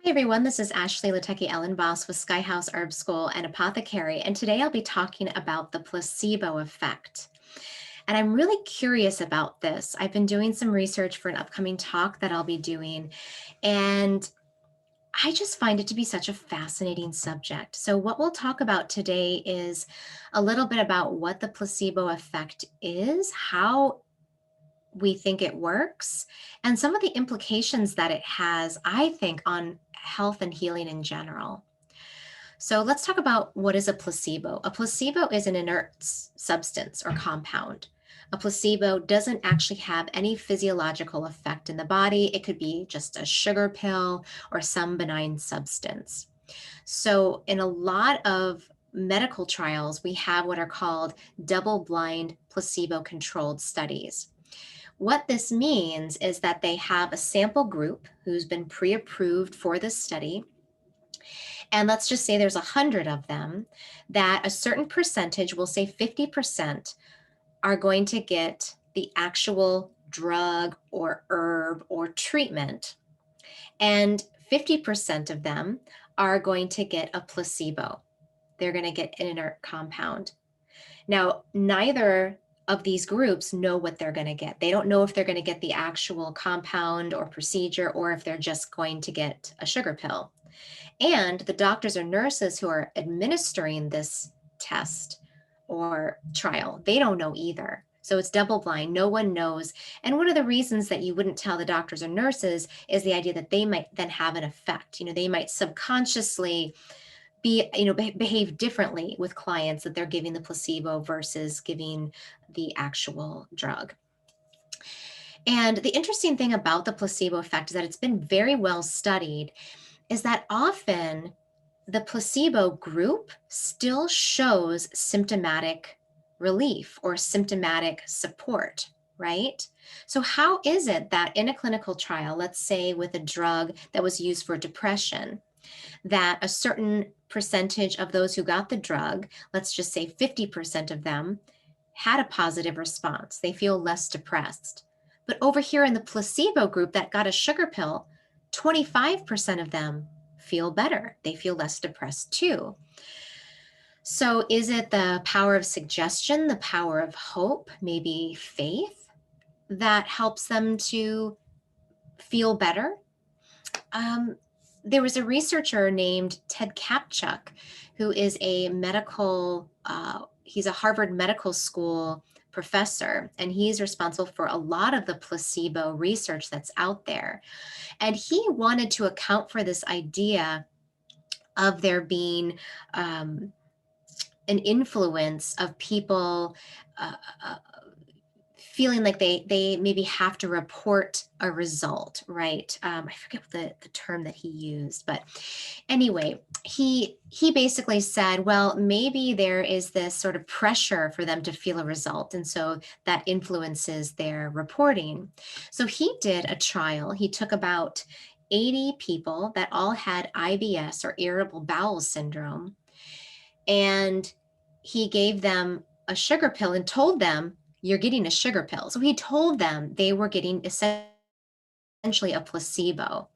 Hi everyone, this is Ashley Lateki Ellenboss with Skyhouse Herb School and Apothecary, and today I'll be talking about the placebo effect. And I'm really curious about this. I've been doing some research for an upcoming talk that I'll be doing, and I just find it to be such a fascinating subject. So, what we'll talk about today is a little bit about what the placebo effect is, how we think it works, and some of the implications that it has, I think, on health and healing in general. So let's talk about what is a placebo. A placebo is an inert substance or compound. A placebo doesn't actually have any physiological effect in the body. It could be just a sugar pill or some benign substance. So, in a lot of medical trials, we have what are called double blind placebo controlled studies. What this means is that they have a sample group who's been pre approved for this study. And let's just say there's 100 of them, that a certain percentage, we'll say 50%, are going to get the actual drug or herb or treatment. And 50% of them are going to get a placebo. They're going to get an inert compound. Now, neither of these groups know what they're going to get. They don't know if they're going to get the actual compound or procedure or if they're just going to get a sugar pill. And the doctors or nurses who are administering this test or trial, they don't know either. So it's double blind. No one knows. And one of the reasons that you wouldn't tell the doctors or nurses is the idea that they might then have an effect. They might subconsciously behave differently with clients that they're giving the placebo versus giving the actual drug. And the interesting thing about the placebo effect is that it's been very well studied, is that often the placebo group still shows symptomatic relief or symptomatic support, right? So, how is it that in a clinical trial, let's say with a drug that was used for depression, that a certain percentage of those who got the drug, let's just say 50% of them, had a positive response? They feel less depressed. But over here in the placebo group that got a sugar pill, 25% of them feel better. They feel less depressed too. So, is it the power of suggestion, the power of hope, maybe faith that helps them to feel better? Um, there was a researcher named Ted Kapchuk, who is a he's a Harvard Medical School professor, and he's responsible for a lot of the placebo research that's out there. And he wanted to account for this idea of there being um, an influence of people uh, uh, feeling like they maybe have to report a result, right? I forget the term that he used, but anyway, he basically said, well, maybe there is this sort of pressure for them to feel a result, and so that influences their reporting. So he did a trial. He took about 80 people that all had IBS or irritable bowel syndrome, and he gave them a sugar pill and told them, you're getting a sugar pill. So he told them they were getting essentially a placebo.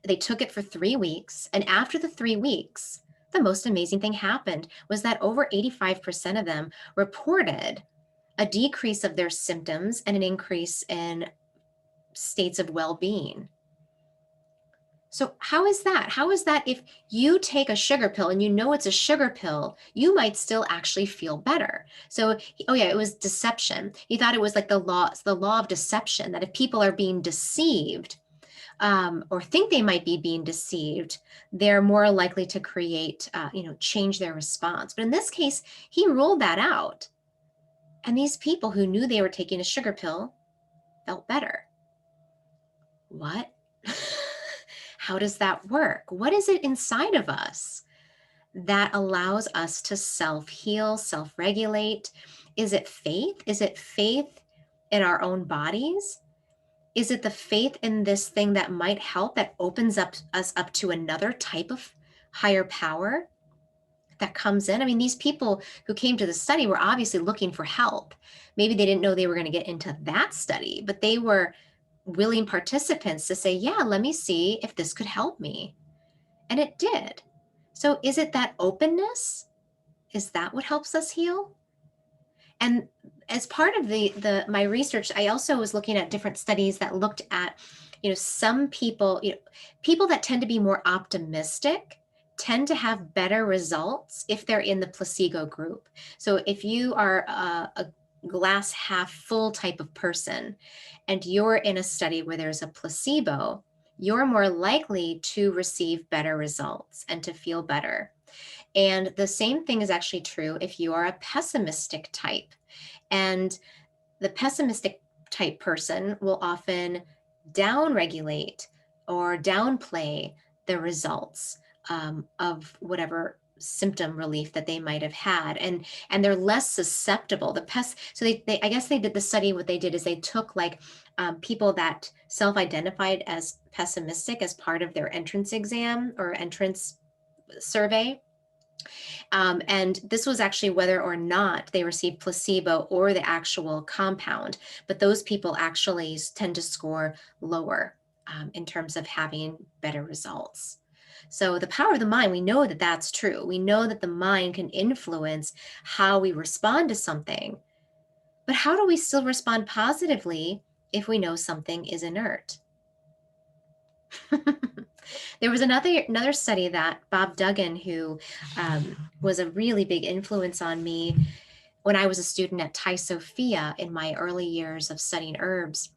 They took it for 3 weeks. And after the 3 weeks, the most amazing thing happened was that over 85% of them reported a decrease of their symptoms and an increase in states of well being. So, how is that? How is that if you take a sugar pill and you know it's a sugar pill, you might still actually feel better? So, oh yeah, it was deception. He thought it was like the law of deception, that if people are being deceived or think they might be being deceived, they're more likely to change their response. But in this case, he ruled that out. And these people who knew they were taking a sugar pill felt better. What? How does that work? What is it inside of us that allows us to self heal, self regulate? Is it faith? Is it faith in our own bodies? Is it the faith in this thing that might help, that opens us up to another type of higher power that comes in? I mean, these people who came to the study were obviously looking for help. Maybe they didn't know they were going to get into that study, but they were willing participants to say, yeah, let me see if this could help me. And it did. So is it that openness? Is that what helps us heal? And as part of the my research, I also was looking at different studies that looked at, some people, people that tend to be more optimistic tend to have better results if they're in the placebo group. So if you are a glass half full type of person and you're in a study where there's a placebo, you're more likely to receive better results and to feel better. And the same thing is actually true if you are a pessimistic type. And the pessimistic type person will often downregulate or downplay the results of whatever symptom relief that they might have had, and they're less susceptible. So they I guess they did the study. What they did is they took like people that self-identified as pessimistic as part of their entrance exam or entrance survey. And this was actually whether or not they received placebo or the actual compound. But those people actually tend to score lower in terms of having better results. So the power of the mind, we know that that's true. We know that the mind can influence how we respond to something. But how do we still respond positively if we know something is inert? There was another study that Bob Duggan, who was a really big influence on me when I was a student at Thai Sophia in my early years of studying herbs.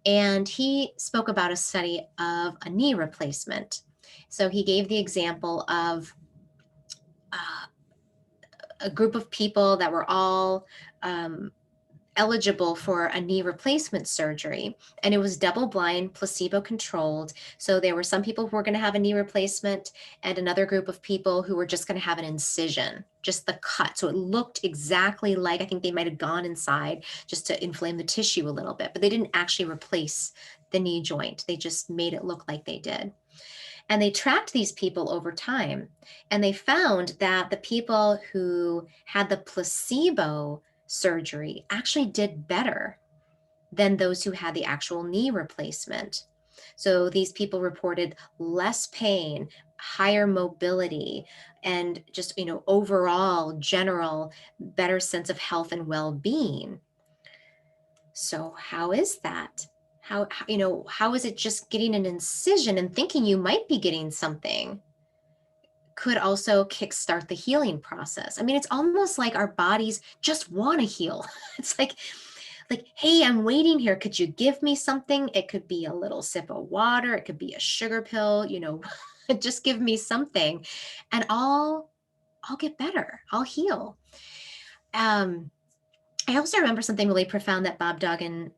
And he spoke about a study of a knee replacement. So he gave the example of uh, a group of people that were all eligible for a knee replacement surgery, and it was double blind, placebo controlled. So there were some people who were going to have a knee replacement and another group of people who were just going to have an incision, just the cut. So it looked exactly like, I think they might have gone inside just to inflame the tissue a little bit, but they didn't actually replace the knee joint. They just made it look like they did. And they tracked these people over time, and they found that the people who had the placebo surgery actually did better than those who had the actual knee replacement. So these people reported less pain, higher mobility, and just, overall general better sense of health and well-being. So how is that? How is it just getting an incision and thinking you might be getting something could also kickstart the healing process? I mean, it's almost like our bodies just want to heal. It's like, hey, I'm waiting here. Could you give me something? It could be a little sip of water. It could be a sugar pill, just give me something and I'll get better. I'll heal. Um, I also remember something really profound that Bob Duggan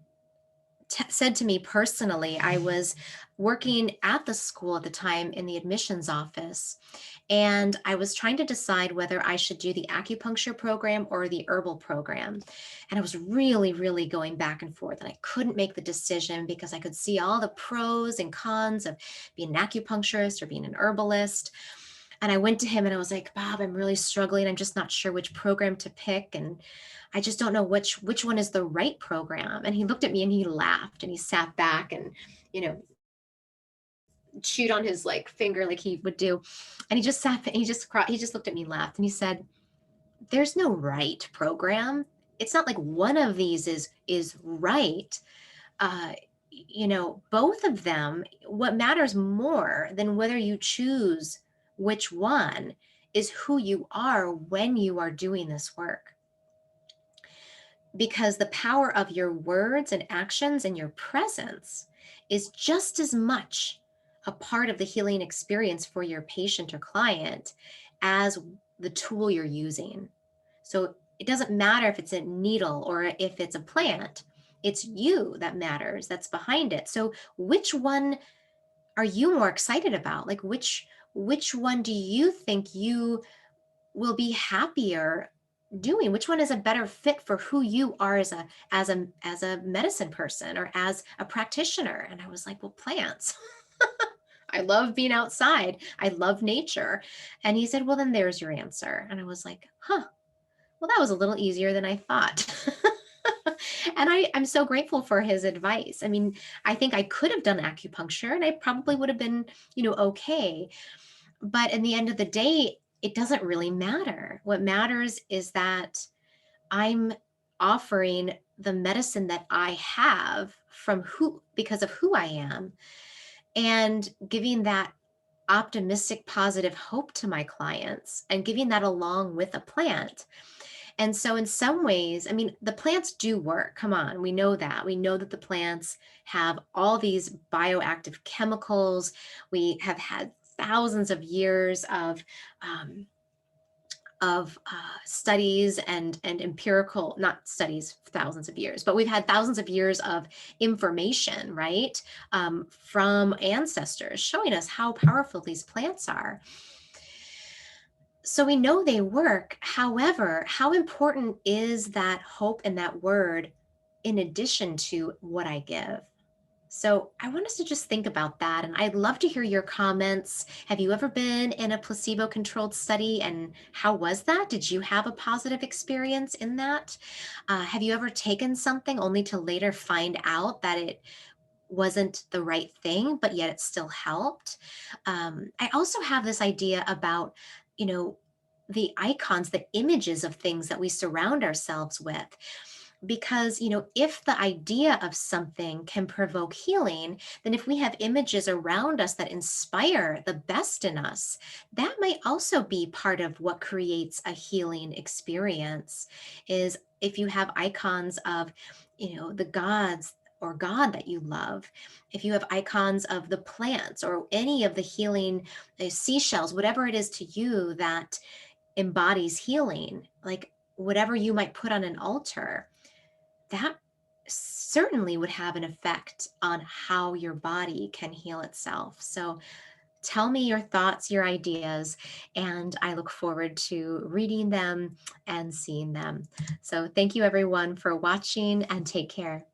said to me personally. I was working at the school at the time in the admissions office, and I was trying to decide whether I should do the acupuncture program or the herbal program. And I was really, really going back and forth, and I couldn't make the decision because I could see all the pros and cons of being an acupuncturist or being an herbalist. And I went to him and I was like, Bob, I'm really struggling. I'm just not sure which program to pick. And I just don't know which one is the right program. And he looked at me and he laughed and he sat back and, you know, chewed on his like finger like he would do. And he just sat, he just looked at me and laughed and he said, there's no right program. It's not like one of these is right. uh, both of them, what matters more than whether you choose which one is who you are when you are doing this work. Because the power of your words and actions and your presence is just as much a part of the healing experience for your patient or client as the tool you're using. So it doesn't matter if it's a needle or if it's a plant, it's you that matters, that's behind it. So which one are you more excited about? Like which one do you think you will be happier doing? Which one is a better fit for who you are as a medicine person or as a practitioner? And I was like, well, plants. I love being outside. I love nature. And he said, well, then there's your answer. And I was like, huh, well, that was a little easier than I thought. And I'm so grateful for his advice. I mean, I think I could have done acupuncture and I probably would have been, okay. But in the end of the day, it doesn't really matter. What matters is that I'm offering the medicine that I have from who because of who I am, and giving that optimistic, positive hope to my clients and giving that along with a plant. And so, in some ways, I mean, the plants do work. Come on, we know that. We know that the plants have all these bioactive chemicals. We have had thousands of years um, studies and empirical, not studies, thousands of years, but we've had thousands of years of information, right, from ancestors showing us how powerful these plants are. So we know they work. However, how important is that hope and that word in addition to what I give? So I want us to just think about that. And I'd love to hear your comments. Have you ever been in a placebo controlled study? And how was that? Did you have a positive experience in that? Have you ever taken something only to later find out that it wasn't the right thing, but yet it still helped? I also have this idea about, you know, the icons, the images of things that we surround ourselves with, because if the idea of something can provoke healing, then if we have images around us that inspire the best in us, that might also be part of what creates a healing experience. Is if you have icons of the gods or God that you love, if you have icons of the plants or any of the healing, seashells, whatever it is to you that embodies healing, like whatever you might put on an altar, that certainly would have an effect on how your body can heal itself. So tell me your thoughts, your ideas, and I look forward to reading them and seeing them. So thank you everyone for watching, and take care.